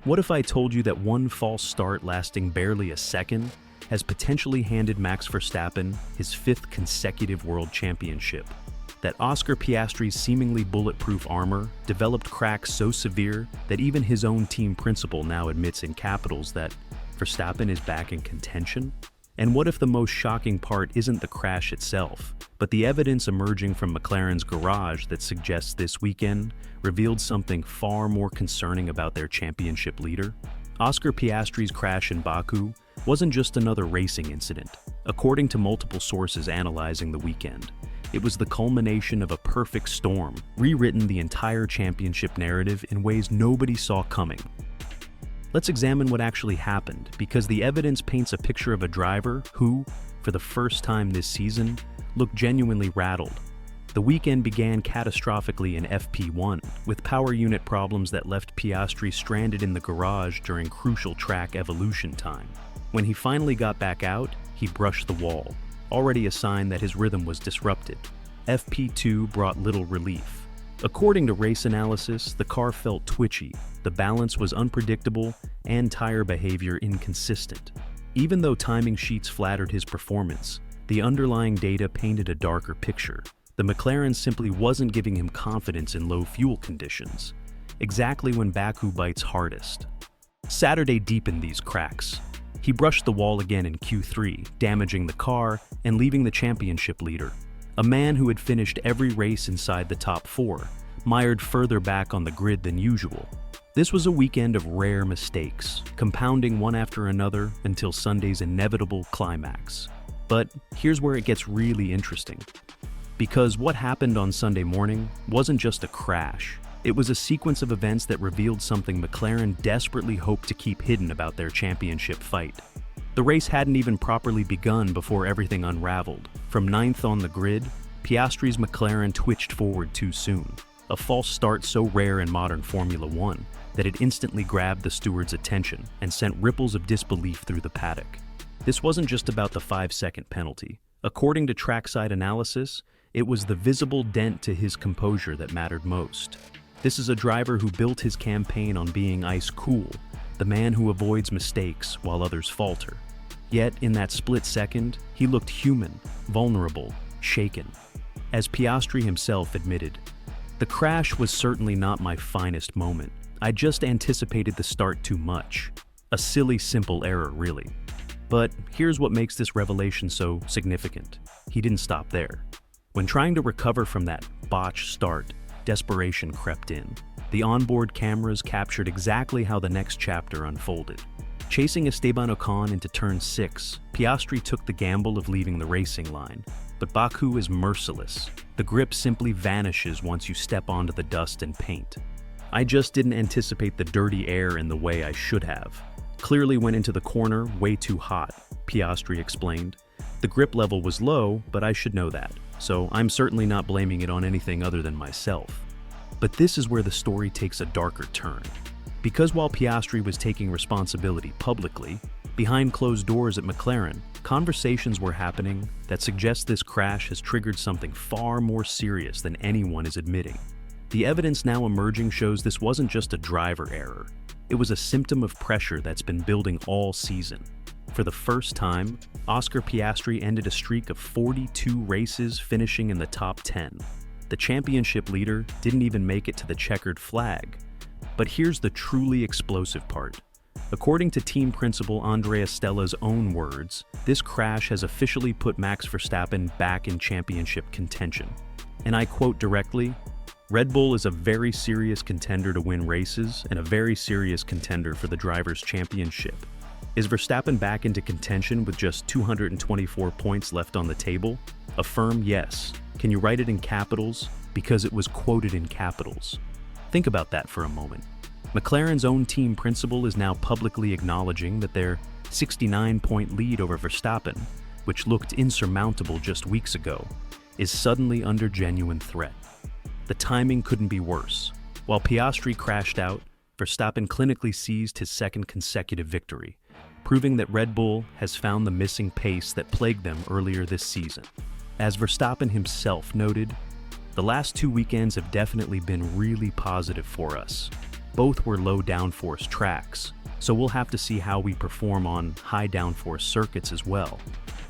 What if I told you that one false start lasting barely a second has potentially handed Max Verstappen his 5th consecutive world championship? That Oscar Piastri's seemingly bulletproof armor developed cracks so severe that even his own team principal now admits in capitals that Verstappen is back in contention? And what if the most shocking part isn't the crash itself, but the evidence emerging from McLaren's garage that suggests this weekend revealed something far more concerning about their championship leader? Oscar Piastri's crash in Baku wasn't just another racing incident. According to multiple sources analyzing the weekend, it was the culmination of a perfect storm, rewritten the entire championship narrative in ways nobody saw coming. Let's examine what actually happened, because the evidence paints a picture of a driver who, for the first time this season, looked genuinely rattled. The weekend began catastrophically in FP1, with power unit problems that left Piastri stranded in the garage during crucial track evolution time. When he finally got back out, he brushed the wall, already a sign that his rhythm was disrupted. FP2 brought little relief. According to race analysis, the car felt twitchy, the balance was unpredictable, and tire behavior inconsistent. Even though timing sheets flattered his performance, the underlying data painted a darker picture. The McLaren simply wasn't giving him confidence in low fuel conditions, exactly when Baku bites hardest. Saturday deepened these cracks. He brushed the wall again in Q3, damaging the car and leaving the championship leader, a man who had finished every race inside the top 4, mired further back on the grid than usual. This was a weekend of rare mistakes, compounding one after another until Sunday's inevitable climax. But here's where it gets really interesting. Because what happened on Sunday morning wasn't just a crash. It was a sequence of events that revealed something McLaren desperately hoped to keep hidden about their championship fight. The race hadn't even properly begun before everything unraveled. From 9th on the grid, Piastri's McLaren twitched forward too soon, a false start so rare in modern Formula One that it instantly grabbed the steward's attention and sent ripples of disbelief through the paddock. This wasn't just about the 5-second penalty. According to trackside analysis, it was the visible dent to his composure that mattered most. This is a driver who built his campaign on being ice cool, the man who avoids mistakes while others falter. Yet, in that split second, he looked human, vulnerable, shaken. As Piastri himself admitted, "The crash was certainly not my finest moment. I just anticipated the start too much. A silly, simple error, really." But here's what makes this revelation so significant. He didn't stop there. When trying to recover from that botched start, desperation crept in. The onboard cameras captured exactly how the next chapter unfolded. Chasing Esteban Ocon into turn 6, Piastri took the gamble of leaving the racing line. But Baku is merciless. The grip simply vanishes once you step onto the dust and paint. "I just didn't anticipate the dirty air in the way I should have. Clearly went into the corner way too hot," Piastri explained. "The grip level was low, but I should know that. So I'm certainly not blaming it on anything other than myself." But this is where the story takes a darker turn. Because while Piastri was taking responsibility publicly, behind closed doors at McLaren, conversations were happening that suggest this crash has triggered something far more serious than anyone is admitting. The evidence now emerging shows this wasn't just a driver error. It was a symptom of pressure that's been building all season. For the first time, Oscar Piastri ended a streak of 42 races, finishing in the top 10. The championship leader didn't even make it to the checkered flag. But here's the truly explosive part. According to team principal Andrea Stella's own words, this crash has officially put Max Verstappen back in championship contention. And I quote directly, "Red Bull is a very serious contender to win races and a very serious contender for the Drivers' Championship. Is Verstappen back into contention with just 224 points left on the table? A firm yes. Can you write it in capitals? Because it was quoted in capitals." Think about that for a moment. McLaren's own team principal is now publicly acknowledging that their 69-point lead over Verstappen, which looked insurmountable just weeks ago, is suddenly under genuine threat. The timing couldn't be worse. While Piastri crashed out, Verstappen clinically seized his 2nd consecutive victory, proving that Red Bull has found the missing pace that plagued them earlier this season. As Verstappen himself noted, "The last 2 weekends have definitely been really positive for us. Both were low downforce tracks, so we'll have to see how we perform on high downforce circuits as well.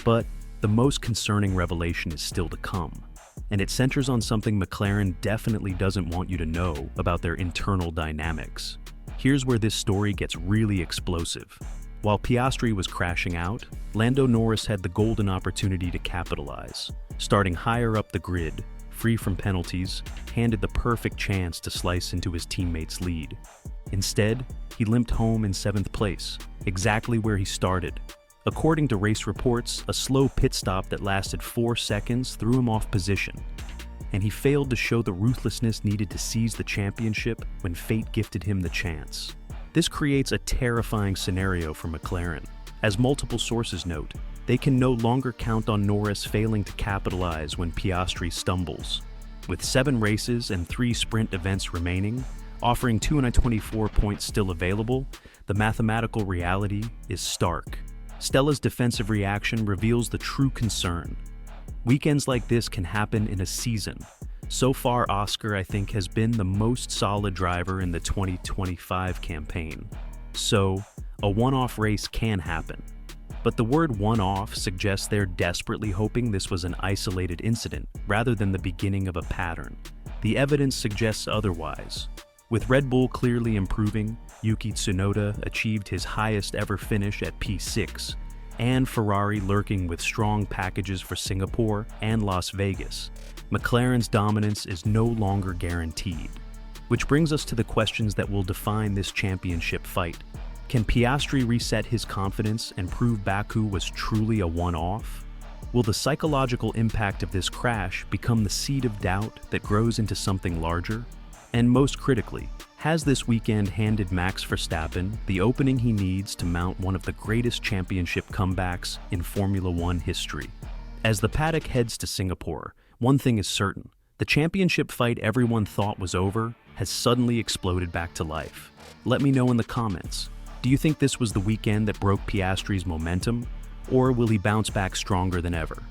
But the most concerning revelation is still to come, and it centers on something McLaren definitely doesn't want you to know about their internal dynamics. Here's where this story gets really explosive. While Piastri was crashing out, Lando Norris had the golden opportunity to capitalize. Starting higher up the grid, free from penalties, handed the perfect chance to slice into his teammate's lead. Instead, he limped home in 7th place, exactly where he started. According to race reports, a slow pit stop that lasted 4 seconds threw him off position, and he failed to show the ruthlessness needed to seize the championship when fate gifted him the chance. This creates a terrifying scenario for McLaren. As multiple sources note, they can no longer count on Norris failing to capitalize when Piastri stumbles. With 7 races and 3 sprint events remaining, offering 224 points still available, the mathematical reality is stark. Stella's defensive reaction reveals the true concern. Weekends like this can happen in a season. So far, Oscar, I think, has been the most solid driver in the 2025 campaign. So, a one-off race can happen. But the word one-off suggests they're desperately hoping this was an isolated incident rather than the beginning of a pattern. The evidence suggests otherwise. With Red Bull clearly improving, Yuki Tsunoda achieved his highest ever finish at P6, and Ferrari lurking with strong packages for Singapore and Las Vegas, McLaren's dominance is no longer guaranteed. Which brings us to the questions that will define this championship fight. Can Piastri reset his confidence and prove Baku was truly a one-off? Will the psychological impact of this crash become the seed of doubt that grows into something larger? And most critically, has this weekend handed Max Verstappen the opening he needs to mount one of the greatest championship comebacks in Formula One history? As the paddock heads to Singapore, one thing is certain: the championship fight everyone thought was over has suddenly exploded back to life. Let me know in the comments. Do you think this was the weekend that broke Piastri's momentum, or will he bounce back stronger than ever?